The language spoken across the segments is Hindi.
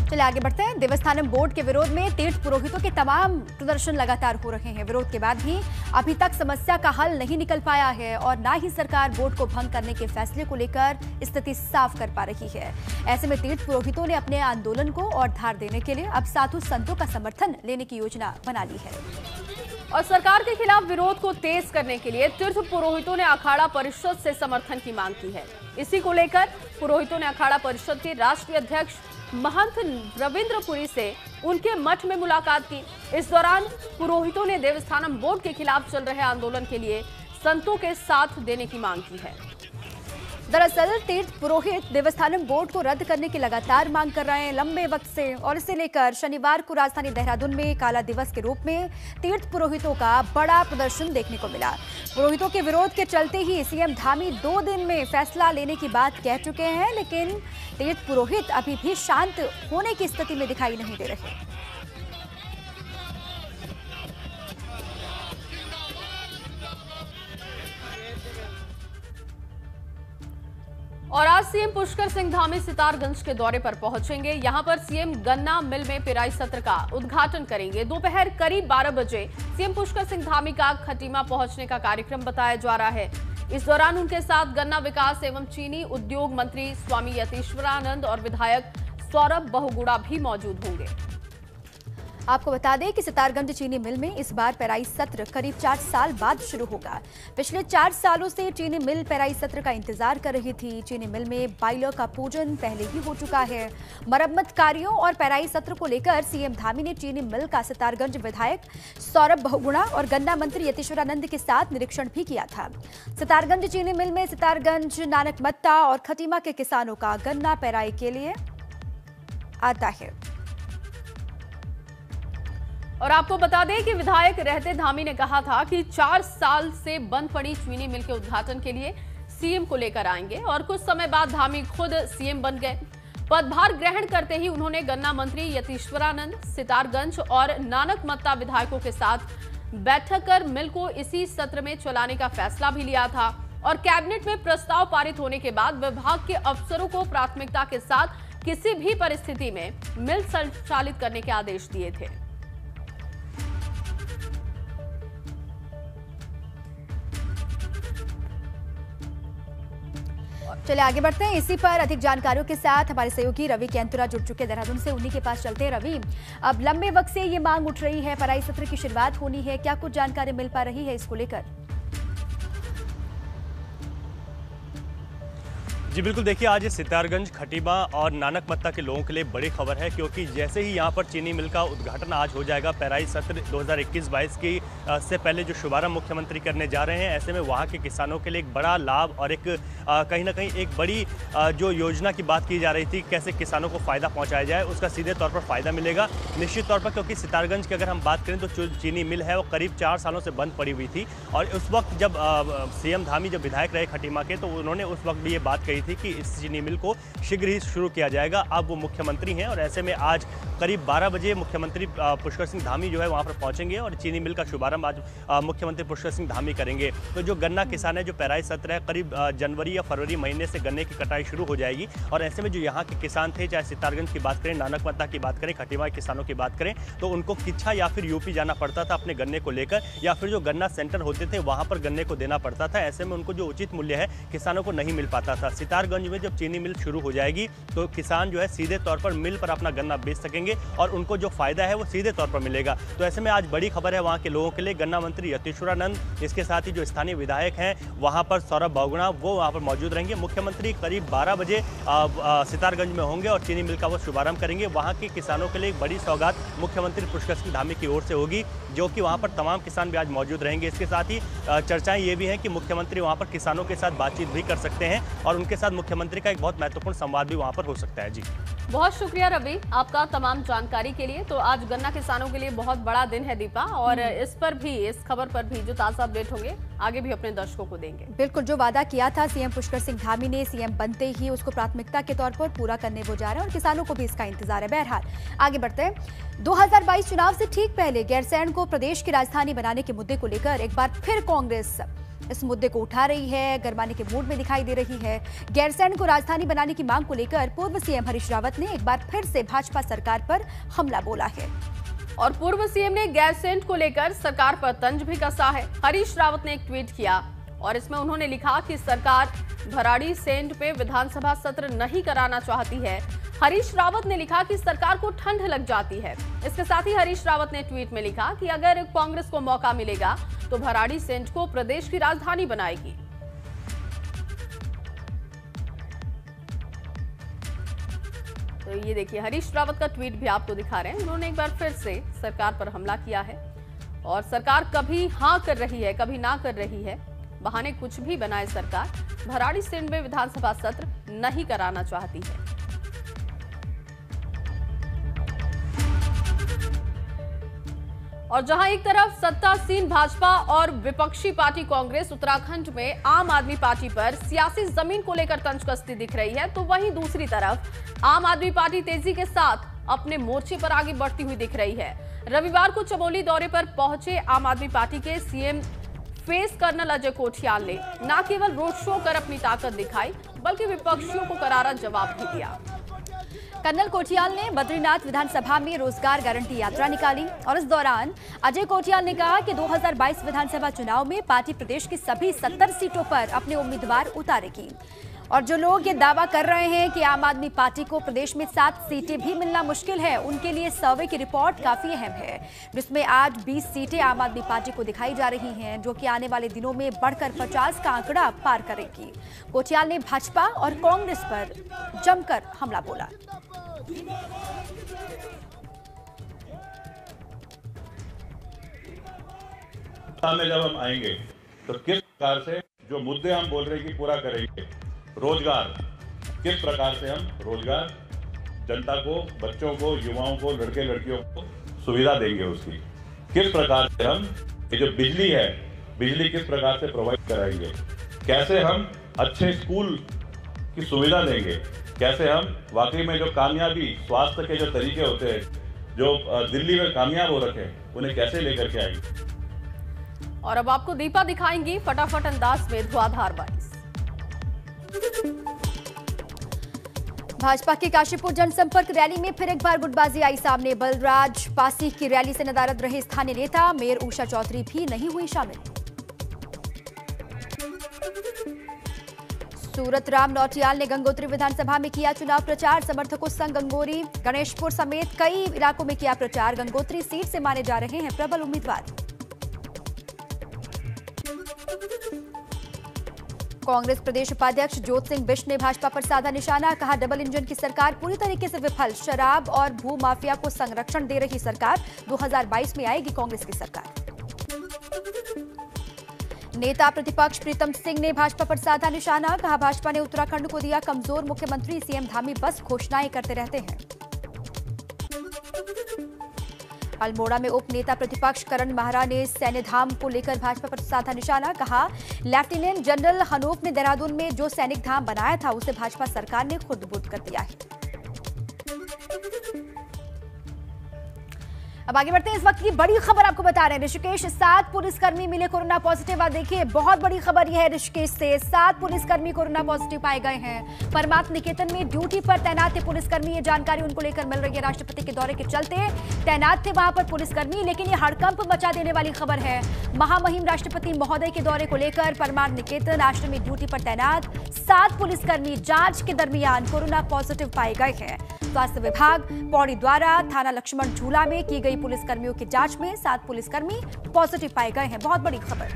चलिए आगे बढ़ते हैं। देवस्थानम बोर्ड के विरोध में तीर्थ पुरोहितों के तमाम प्रदर्शन लगातार हो रहे हैं। विरोध के बाद भी अभी तक समस्या का हल नहीं निकल पाया है और ना ही सरकार बोर्ड को भंग करने के फैसले को लेकर स्थिति साफ कर पा रही है। ऐसे में तीर्थ पुरोहितों ने अपने आंदोलन को और धार देने के लिए अब साधु संतों का समर्थन लेने की योजना बना ली है। और सरकार के खिलाफ विरोध को तेज करने के लिए तीर्थ पुरोहितों ने अखाड़ा परिषद से समर्थन की मांग की है। इसी को लेकर पुरोहितों ने अखाड़ा परिषद के राष्ट्रीय अध्यक्ष महंत रविंद्रपुरी से उनके मठ में मुलाकात की। इस दौरान पुरोहितों ने देवस्थानम बोर्ड के खिलाफ चल रहे आंदोलन के लिए संतों के साथ देने की मांग की है। दरअसल तीर्थ पुरोहित देवस्थानम बोर्ड को रद्द करने की लगातार मांग कर रहे हैं लंबे वक्त से, और इसे लेकर शनिवार को राजधानी देहरादून में काला दिवस के रूप में तीर्थ पुरोहितों का बड़ा प्रदर्शन देखने को मिला। पुरोहितों के विरोध के चलते ही सीएम धामी 2 दिन में फैसला लेने की बात कह चुके हैं, लेकिन तीर्थ पुरोहित अभी भी शांत होने की स्थिति में दिखाई नहीं दे रहे। और आज सीएम पुष्कर सिंह धामी सितारगंज के दौरे पर पहुंचेंगे। यहां पर सीएम गन्ना मिल में पेराई सत्र का उद्घाटन करेंगे। दोपहर करीब 12 बजे सीएम पुष्कर सिंह धामी का खटीमा पहुंचने का कार्यक्रम बताया जा रहा है। इस दौरान उनके साथ गन्ना विकास एवं चीनी उद्योग मंत्री स्वामी यतीश्वरानंद और विधायक सौरभ बहुगुणा भी मौजूद होंगे। आपको बता दें कि सितारगंज चीनी मिल में इस बार पेराई सत्र करीब 4 साल बाद शुरू होगा। पिछले 4 सालों से चीनी मिल पेराई सत्र का इंतजार कर रही थी। चीनी मिल में बाइलर का पूजन पहले ही हो चुका है। मरम्मत कार्यों और पेराई सत्र को लेकर सीएम धामी ने चीनी मिल का सितारगंज विधायक सौरभ बहुगुणा और गन्ना मंत्री यतीश्वरानंद के साथ निरीक्षण भी किया था। सितारगंज चीनी मिल में सितारगंज, नानकमत्ता और खटीमा के किसानों का गन्ना पेराई के लिए आता है। और आपको बता दें कि विधायक रहते धामी ने कहा था कि 4 साल से बंद पड़ी चीनी मिल के उद्घाटन के लिए सीएम को लेकर आएंगे, और कुछ समय बाद धामी खुद सीएम बन गए। पदभार ग्रहण करते ही उन्होंने गन्ना मंत्री यतीश्वरानंद, सितारगंज और नानकमत्ता विधायकों के साथ बैठक कर मिल को इसी सत्र में चलाने का फैसला भी लिया था। और कैबिनेट में प्रस्ताव पारित होने के बाद विभाग के अफसरों को प्राथमिकता के साथ किसी भी परिस्थिति में मिल संचालित करने के आदेश दिए थे। चलिए आगे बढ़ते हैं। इसी पर अधिक जानकारियों के साथ हमारे सहयोगी रवि केंतुरा जुड़ चुके हैं देहरादून से। उन्हीं के पास चलते हैं। रवि, अब लंबे वक्त से ये मांग उठ रही है, पेराई सत्र की शुरुआत होनी है, क्या कुछ जानकारी मिल पा रही है इसको लेकर? जी बिल्कुल, देखिए आज सितारगंज, खटीमा और नानकमत्ता के लोगों के लिए बड़ी खबर है, क्योंकि जैसे ही यहाँ पर चीनी मिल का उद्घाटन आज हो जाएगा, पेराई सत्र 2021-22 की से पहले जो शुभारंभ मुख्यमंत्री करने जा रहे हैं, ऐसे में वहाँ के किसानों के लिए एक बड़ा लाभ और एक कहीं ना कहीं एक बड़ी जो योजना की बात की जा रही थी, कैसे किसानों को फ़ायदा पहुँचाया जाए, उसका सीधे तौर पर फ़ायदा मिलेगा निश्चित तौर पर। क्योंकि सितारगंज की अगर हम बात करें तो जो चीनी मिल है वो करीब 4 सालों से बंद पड़ी हुई थी, और उस वक्त जब सीएम धामी जब विधायक रहे खटीमा के, तो उन्होंने उस वक्त भी ये बात कही थी कि इस चीनी मिल को शीघ्र ही शुरू किया जाएगा। अब वो मुख्यमंत्री हैं और ऐसे में आज करीब 12 बजे मुख्यमंत्री पुष्कर सिंह धामी जो है वहां पर पहुंचेंगे और चीनी मिल का शुभारंभ आज मुख्यमंत्री पुष्कर सिंह धामी करेंगे। तो जो गन्ना किसान है, जो पेराई सत्र है, करीब जनवरी या फरवरी महीने से गन्ने की कटाई शुरू हो जाएगी। और ऐसे में जो यहाँ के किसान थे, चाहे सितारगंज की बात करें, नानकमत्ता की बात करें, खटीमा किसानों की बात करें, तो उनको किच्छा या फिर यूपी जाना पड़ता था अपने गन्ने को लेकर, या फिर जो गन्ना सेंटर होते थे वहाँ पर गन्ने को देना पड़ता था। ऐसे में उनको जो उचित मूल्य है किसानों को नहीं मिल पाता था। सितारगंज में जब चीनी मिल शुरू हो जाएगी तो किसान जो है सीधे तौर पर मिल पर अपना गन्ना बेच सकेंगे और उनको जो फायदा है वो सीधे तौर पर मिलेगा। तो ऐसे में आज बड़ी खबर है वहाँ के लोगों के लिए। गन्ना मंत्री यतीश्वरानंद, इसके साथ ही जो स्थानीय विधायक हैं वहाँ पर सौरभ बहुगुणा, वो वहाँ पर मौजूद रहेंगे। मुख्यमंत्री करीब 12 बजे सितारगंज में होंगे और चीनी मिल का वो शुभारंभ करेंगे। वहाँ के किसानों के लिए एक बड़ी सौगात मुख्यमंत्री पुष्कर सिंह धामी की ओर से होगी, जो कि वहाँ पर तमाम किसान भी आज मौजूद रहेंगे। इसके साथ ही चर्चाएं ये भी हैं कि मुख्यमंत्री वहाँ पर किसानों के साथ बातचीत भी कर सकते हैं और उनके साथ मुख्यमंत्री का एक बहुत महत्वपूर्ण संवाद भी वहाँ पर हो सकता है। जी बहुत शुक्रिया रवि आपका तमाम जानकारी के लिए। तो आज गन्ना किसानों के लिए बहुत बड़ा दिन है दीपा, और इस पर भी, इस खबर पर भी जो ताज़ा अपडेट होंगे आगे भी अपने दर्शकों को देंगे। बिल्कुल, जो वादा किया था सीएम पुष्कर सिंह धामी ने, सीएम बनते ही उसको प्राथमिकता के तौर पर पूरा करने वो जा रहे हैं और किसानों को भी इसका इंतजार है। बहरहाल आगे बढ़ते हैं। 2022 चुनाव से ठीक पहले गैरसैंण को प्रदेश की राजधानी बनाने के मुद्दे को लेकर एक बार फिर कांग्रेस इस मुद्दे को उठा रही है, गरमाने के मूड में दिखाई दे रही है। गैरसैंण को राजधानी बनाने की मांग को लेकर पूर्व सीएम हरीश रावत ने एक बार फिर से भाजपा सरकार पर हमला बोला है। और पूर्व सीएम ने गैरसैंण को लेकर सरकार पर तंज भी कसा है। हरीश रावत ने एक ट्वीट किया और इसमें उन्होंने लिखा कि सरकार भराड़ीसैंण पे विधानसभा सत्र नहीं कराना चाहती है। हरीश रावत ने लिखा कि सरकार को ठंड लग जाती है। इसके साथ ही हरीश रावत ने ट्वीट में लिखा कि अगर कांग्रेस को मौका मिलेगा तो भराड़ीसैंण को प्रदेश की राजधानी बनाएगी। तो ये देखिए, हरीश रावत का ट्वीट भी आपको दिखा रहे हैं। उन्होंने एक बार फिर से सरकार पर हमला किया है और सरकार कभी हाँ कर रही है, कभी ना कर रही है। बहाने कुछ भी बनाए सरकार, भराड़ीसैंण में विधानसभा सत्र नहीं कराना चाहती है। और जहां एक तरफ सत्तासीन भाजपा और विपक्षी पार्टी कांग्रेस उत्तराखंड में आम आदमी पार्टी पर सियासी जमीन को लेकर तंज कसती दिख रही है, तो वहीं दूसरी तरफ आम आदमी पार्टी तेजी के साथ अपने मोर्चे पर आगे बढ़ती हुई दिख रही है। रविवार को चमोली दौरे पर पहुंचे आम आदमी पार्टी के CM face colonel Ajay Kothiyal ने न केवल रोड शो कर अपनी ताकत दिखाई, बल्कि विपक्षियों को करारा जवाब भी दिया। कर्नल कोठियाल ने बद्रीनाथ विधानसभा में रोजगार गारंटी यात्रा निकाली और इस दौरान अजय कोठियाल ने कहा कि 2022 विधानसभा चुनाव में पार्टी प्रदेश की सभी 70 सीटों पर अपने उम्मीदवार उतारेगी। और जो लोग ये दावा कर रहे हैं कि आम आदमी पार्टी को प्रदेश में 7 सीटें भी मिलना मुश्किल है, उनके लिए सर्वे की रिपोर्ट काफी अहम है, जिसमें आज 20 सीटें आम आदमी पार्टी को दिखाई जा रही हैं, जो कि आने वाले दिनों में बढ़कर 50 का आंकड़ा पार करेगी। कोठियाल ने भाजपा और कांग्रेस पर जमकर हमला बोला। में जब हम आएंगे तो किस प्रकार से जो मुद्दे हम बोल रहे हैं कि पूरा करेंगे, रोजगार, किस प्रकार से हम रोजगार जनता को, बच्चों को, युवाओं को, लड़के लड़कियों को सुविधा देंगे, उसकी किस प्रकार से हम ये जो बिजली है, बिजली किस प्रकार से प्रोवाइड कराएंगे, कैसे हम अच्छे स्कूल की सुविधा देंगे, कैसे हम वाकई में जो कामयाबी स्वास्थ्य के जो तरीके होते हैं, जो दिल्ली में कामयाब हो रखे हैं, उन्हें कैसे लेकर के आएंगे। और अब आपको दीपा दिखाएंगी फटाफट अंदाज में धुआंधार बारिश। भाजपा की काशीपुर जनसंपर्क रैली में फिर एक बार गुटबाजी आई सामने। बलराज पासी की रैली से नदारद रहे स्थानीय नेता, मेयर उषा चौधरी भी नहीं हुई शामिल। सूरत राम नौटियाल ने गंगोत्री विधानसभा में किया चुनाव प्रचार, समर्थकों संग गंगोरी, गणेशपुर समेत कई इलाकों में किया प्रचार। गंगोत्री सीट से माने जा रहे हैं प्रबल उम्मीदवार। कांग्रेस प्रदेश उपाध्यक्ष ज्योत सिंह बिष्ट ने भाजपा पर साधा निशाना, कहा डबल इंजन की सरकार पूरी तरीके से विफल, शराब और भू माफिया को संरक्षण दे रही सरकार, 2022 में आएगी कांग्रेस की सरकार। नेता प्रतिपक्ष प्रीतम सिंह ने भाजपा पर साधा निशाना, कहा भाजपा ने उत्तराखंड को दिया कमजोर, मुख्यमंत्री सीएम धामी बस घोषणाएं करते रहते हैं। अल्मोड़ा में उप नेता प्रतिपक्ष करण माहरा ने सैन्य धाम को लेकर भाजपा पर साधा निशाना, कहा लेफ्टिनेंट जनरल हनूफ ने देहरादून में जो सैनिक धाम बनाया था उसे भाजपा सरकार ने खुद बुद्ध कर दिया है। अब आगे बढ़ते हैं। इस वक्त की बड़ी खबर आपको बता रहे हैं, ऋषिकेश 7 पुलिसकर्मी मिले कोरोना पॉजिटिव। आप देखिए, बहुत बड़ी खबर यह है, ऋषिकेश से 7 पुलिसकर्मी कोरोना पॉजिटिव पाए गए हैं। परमार्थ निकेतन में ड्यूटी पर तैनात थे पुलिसकर्मी, ये जानकारी उनको लेकर मिल रही है। राष्ट्रपति के दौरे के चलते तैनात थे वहां पर पुलिसकर्मी, लेकिन ये हड़कंप मचा देने वाली खबर है। महामहिम राष्ट्रपति महोदय के दौरे को लेकर परमार्थ निकेतन आश्रम में ड्यूटी पर तैनात 7 पुलिसकर्मी जांच के दरमियान कोरोना पॉजिटिव पाए गए हैं। स्वास्थ्य विभाग पौड़ी द्वारा थाना लक्ष्मण झूला में की गई पुलिसकर्मियों की जांच में 7 पुलिसकर्मी पॉजिटिव पाए गए हैं। बहुत बड़ी खबर।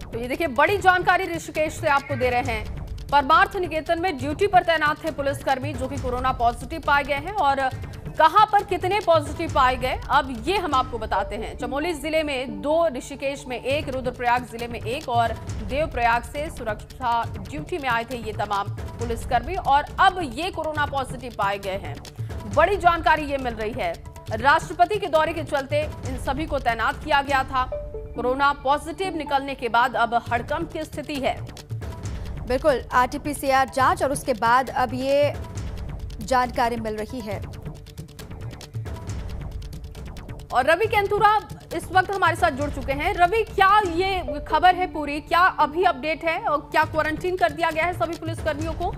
तो ये देखिए, बड़ी जानकारी ऋषिकेश से आपको दे रहे हैं। परमार्थ निकेतन में ड्यूटी पर तैनात थे पुलिसकर्मी जो कि कोरोना पॉजिटिव पाए गए हैं, और कहां पर कितने पॉजिटिव पाए गए अब ये हम आपको बताते हैं। चमोली जिले में 2, ऋषिकेश में 1, रुद्रप्रयाग जिले में 1 और देवप्रयाग से सुरक्षा ड्यूटी में आए थे ये तमाम पुलिसकर्मी, और अब ये कोरोना पॉजिटिव पाए गए हैं। बड़ी जानकारी ये मिल रही है, राष्ट्रपति के दौरे के चलते इन सभी को तैनात किया गया था। कोरोना पॉजिटिव निकलने के बाद अब हड़कंप की स्थिति है। बिल्कुल, आरटीपीसीआर जांच और उसके बाद अब ये जानकारी मिल रही है। और रवि केंतुरा इस वक्त हमारे साथ जुड़ चुके हैं। रवि, क्या ये खबर है पूरी, क्या अभी अपडेट है और क्या क्वारंटीन कर दिया गया है सभी पुलिसकर्मियों को?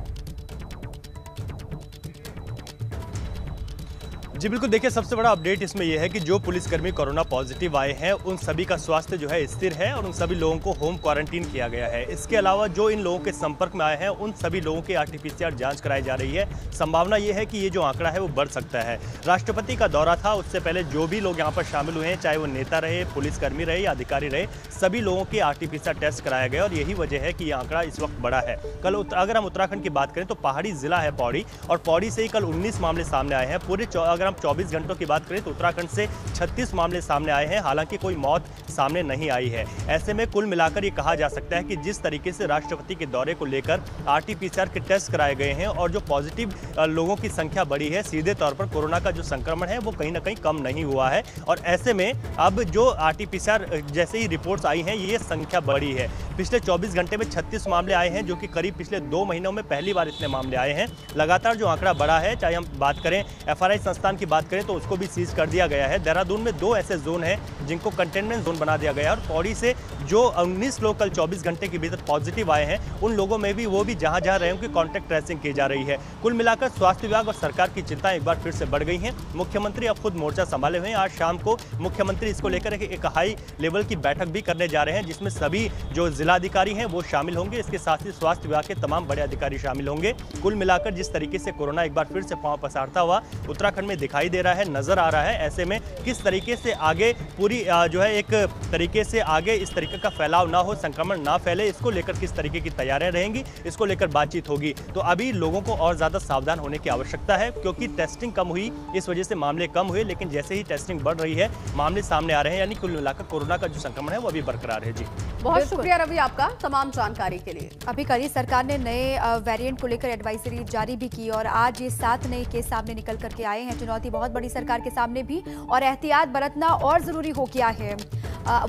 जी बिल्कुल, देखिए सबसे बड़ा अपडेट इसमें यह है कि जो पुलिसकर्मी कोरोना पॉजिटिव आए हैं उन सभी का स्वास्थ्य जो है स्थिर है और उन सभी लोगों को होम क्वारंटीन किया गया है। इसके अलावा जो इन लोगों के संपर्क में आए हैं उन सभी लोगों की आरटीपीसीआर जांच कराई जा रही है। संभावना यह है कि ये जो आंकड़ा है वो बढ़ सकता है। राष्ट्रपति का दौरा था, उससे पहले जो भी लोग यहाँ पर शामिल हुए हैं, चाहे वो नेता रहे, पुलिसकर्मी रहे या अधिकारी रहे, सभी लोगों के आरटीपीसीआर टेस्ट कराया गया और यही वजह है कि ये आंकड़ा इस वक्त बढ़ा है। कल अगर हम उत्तराखंड की बात करें तो पहाड़ी जिला है पौड़ी, और पौड़ी से ही कल 19 मामले सामने आए हैं। पूरे अगर हम 24 घंटों की बात करें तो उत्तराखंड से 36 मामले सामने आए हैं, हालांकि कोई मौत सामने नहीं आई है। ऐसे में कुल मिलाकर ये कहा जा सकता है कि जिस तरीके से राष्ट्रपति के दौरे को लेकर आरटीपीसीआर के टेस्ट कराए गए हैं और जो पॉजिटिव लोगों की संख्या बढ़ी है, सीधे तौर पर कोरोना का जो संक्रमण है वो कहीं ना कहीं कम नहीं हुआ है। और ऐसे में अब जो आरटीपीसीआर जैसे ही रिपोर्ट्स आई हैं ये संख्या बढ़ी है। पिछले 24 घंटे में 36 मामले आए हैं, जो कि करीब पिछले 2 महीनों में पहली बार इतने मामले आए हैं। लगातार जो आंकड़ा बढ़ा है, चाहे हम बात करें एफआरआई संस्थान की बात करें तो उसको भी सीज कर दिया गया है। देहरादून में 2 ऐसे जोन हैं जिनको कंटेनमेंट जोन बना दिया गया है और पौड़ी से जो 19 लोग कल 24 घंटे के भीतर पॉजिटिव आए हैं उन लोगों में भी वो भी जहां जहां रहे उनकी कॉन्टैक्ट ट्रेसिंग की जा रही है। कुल मिलाकर स्वास्थ्य विभाग और सरकार की चिंताएं एक बार फिर से बढ़ गई हैं। मुख्यमंत्री अब खुद मोर्चा संभाले हुए हैं। आज शाम को मुख्यमंत्री इसको लेकर एक हाई लेवल की बैठक भी करने जा रहे हैं, जिसमें सभी जो जिलाधिकारी हैं वो शामिल होंगे। इसके साथ ही स्वास्थ्य विभाग के तमाम बड़े अधिकारी शामिल होंगे। कुल मिलाकर जिस तरीके से कोरोना एक बार फिर से पांव पसारता हुआ उत्तराखंड में दिखाई दे रहा है, नजर आ रहा है, ऐसे में किस तरीके से आगे पूरी जो है एक तरीके से आगे इस तरीके का फैलाव ना हो, संक्रमण ना फैले, इसको लेकर किस तरीके की तैयारियां रहेंगी, इसको लेकर बातचीत होगी। तो अभी लोगों को और ज्यादा सावधान होने की आवश्यकता है, क्योंकि टेस्टिंग कम हुई, इस वजह से मामले कम हुए, लेकिन जैसे ही टेस्टिंग बढ़ रही है मामले सामने आ रहे हैं, यानी कुल मिलाकर कोरोना का जो संक्रमण है वो अभी बरकरार है। जी बहुत शुक्रिया रवि आपका तमाम जानकारी के लिए। अभी कल ही सरकार ने नए वेरिएंट को लेकर एडवाइजरी जारी भी की और आज ये 7 नए केस सामने निकल करके आए हैं। चुनौती बहुत बड़ी सरकार के सामने भी, और एहतियात बरतना और जरूरी हो गया है,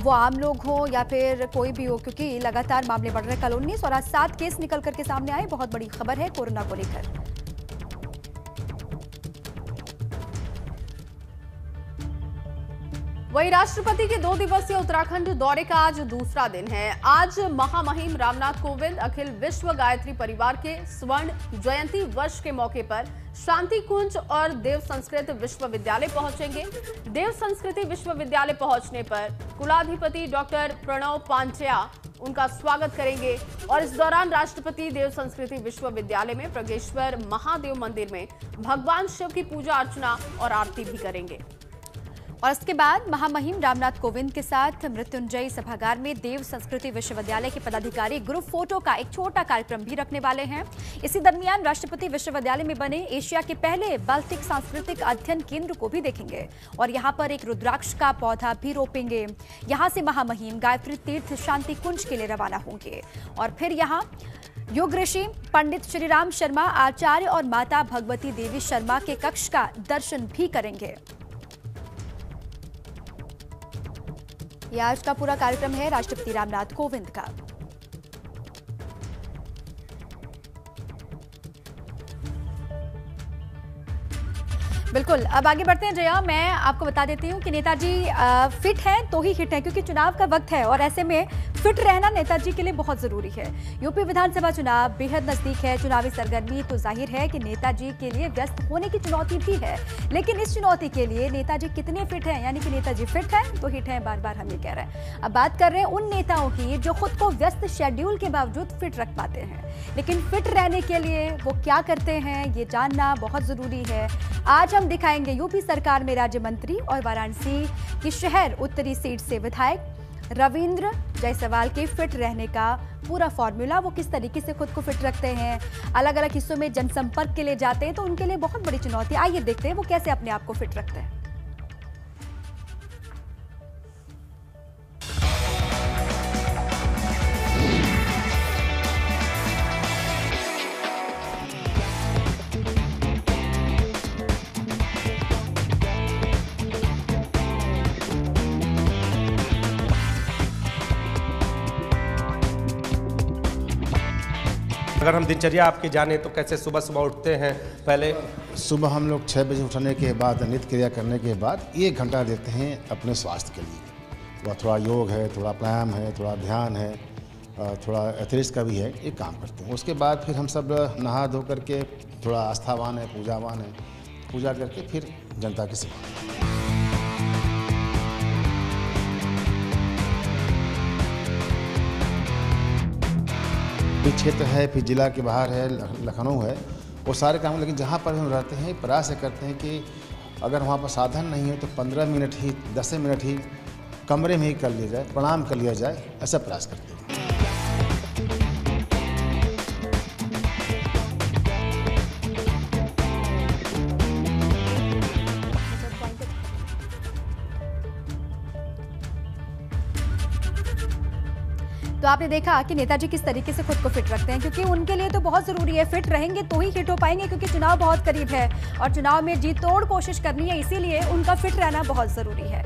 वो आम लोग हो या फिर कोई भी हो, क्योंकि लगातार मामले बढ़ रहे हैं। कल 19 और आज 7 केस निकल करके सामने आए। बहुत बड़ी खबर है कोरोना को लेकर। वहीं राष्ट्रपति के 2 दिवसीय उत्तराखंड दौरे का आज दूसरा दिन है। आज महामहिम रामनाथ कोविंद अखिल विश्व गायत्री परिवार के स्वर्ण जयंती वर्ष के मौके पर शांति कुंज और देव संस्कृत विश्वविद्यालय पहुंचेंगे। देव संस्कृति विश्वविद्यालय पहुंचने पर कुलाधिपति डॉक्टर प्रणव पांड्या उनका स्वागत करेंगे और इस दौरान राष्ट्रपति देव संस्कृति विश्वविद्यालय में प्रगेश्वर महादेव मंदिर में भगवान शिव की पूजा अर्चना और आरती भी करेंगे। और इसके बाद महामहिम रामनाथ कोविंद के साथ मृत्युंजय सभागार में देव संस्कृति विश्वविद्यालय के पदाधिकारी ग्रुप फोटो का एक छोटा कार्यक्रम भी रखने वाले हैं। इसी दरमियान राष्ट्रपति विश्वविद्यालय में बने एशिया के पहले बाल्टिक सांस्कृतिक अध्ययन केंद्र को भी देखेंगे और यहां पर एक रुद्राक्ष का पौधा भी रोपेंगे। यहां से महामहिम गायत्री तीर्थ शांति कुंज के लिए रवाना होंगे और फिर यहां योग ऋषि पंडित श्रीराम शर्मा आचार्य और माता भगवती देवी शर्मा के कक्ष का दर्शन भी करेंगे। ये आज का पूरा कार्यक्रम है राष्ट्रपति रामनाथ कोविंद का। बिल्कुल, अब आगे बढ़ते हैं जया। मैं आपको बता देती हूँ कि नेताजी फिट हैं तो ही हिट है, क्योंकि चुनाव का वक्त है और ऐसे में फिट रहना नेताजी के लिए बहुत जरूरी है। यूपी विधानसभा चुनाव बेहद नजदीक है। चुनावी सरगर्मी तो जाहिर है कि नेताजी के लिए व्यस्त होने की चुनौती भी है, लेकिन इस चुनौती के लिए नेताजी कितने फिट हैं, यानी कि नेताजी फिट हैं तो हिट हैं, बार बार हम ये कह रहे हैं। अब बात कर रहे हैं उन नेताओं की जो खुद को व्यस्त शेड्यूल के बावजूद फिट रख पाते हैं, लेकिन फिट रहने के लिए वो क्या करते हैं ये जानना बहुत जरूरी है। आज हम दिखाएंगे यूपी सरकार में राज्य मंत्री और वाराणसी की शहर उत्तरी सीट से विधायक रविंद्र जायसवाल के फिट रहने का पूरा फॉर्मूला। वो किस तरीके से खुद को फिट रखते हैं, अलग अलग हिस्सों में जनसंपर्क के लिए जाते हैं तो उनके लिए बहुत बड़ी चुनौती। आइए देखते हैं वो कैसे अपने आप को फिट रखते हैं। अगर हम दिनचर्या आपकी जाने तो कैसे सुबह सुबह उठते हैं? पहले सुबह हम लोग 6 बजे उठने के बाद नित्य क्रिया करने के बाद 1 घंटा देते हैं अपने स्वास्थ्य के लिए। वह थोड़ा योग है, थोड़ा प्राणायाम है, थोड़ा ध्यान है, थोड़ा एथलेटिक्स का भी है, ये काम करते हैं। उसके बाद फिर हम सब नहा धो करके थोड़ा आस्थावान है, पूजावान है, पूजा करके फिर जनता की सेवा। क्षेत्र है, फिर जिला के बाहर है, लखनऊ है, वो सारे काम। लेकिन जहाँ पर हम रहते हैं प्रयास करते हैं कि अगर वहाँ पर साधन नहीं है तो 15 मिनट ही 10 मिनट ही कमरे में ही कर लिया जाए, प्रणाम कर लिया जाए, ऐसा प्रयास करते हैं। तो आपने देखा कि नेताजी किस तरीके से खुद को फिट रखते हैं, क्योंकि उनके लिए तो बहुत जरूरी है, फिट रहेंगे तो ही हिट हो पाएंगे, क्योंकि चुनाव बहुत करीब है और चुनाव में जी तोड़ कोशिश करनी है, इसीलिए उनका फिट रहना बहुत जरूरी है।